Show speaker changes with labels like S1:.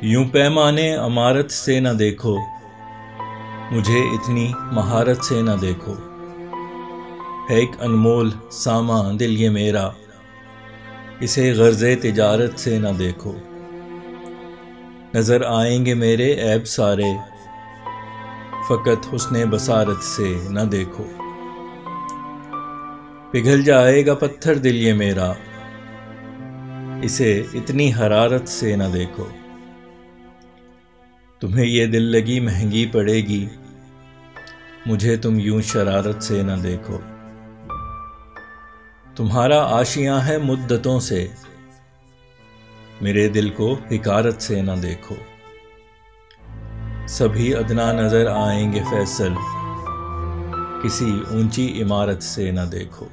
S1: यूं पैमाने अमारत से न देखो, मुझे इतनी महारत से न देखो। है एक अनमोल सामा दिल ये मेरा, इसे गर्ज़े तिजारत से न देखो। नज़र आएंगे मेरे ऐब सारे, फ़कत हुस्ने बसारत से न देखो। पिघल जाएगा पत्थर दिल ये मेरा, इसे इतनी हरारत से न देखो। तुम्हें ये दिल लगी महंगी पड़ेगी, मुझे तुम यूं शरारत से न देखो। तुम्हारा आशियां है मुद्दतों से, मेरे दिल को हिकारत से न देखो। सभी अदना नजर आएंगे फैसल, किसी ऊंची इमारत से न देखो।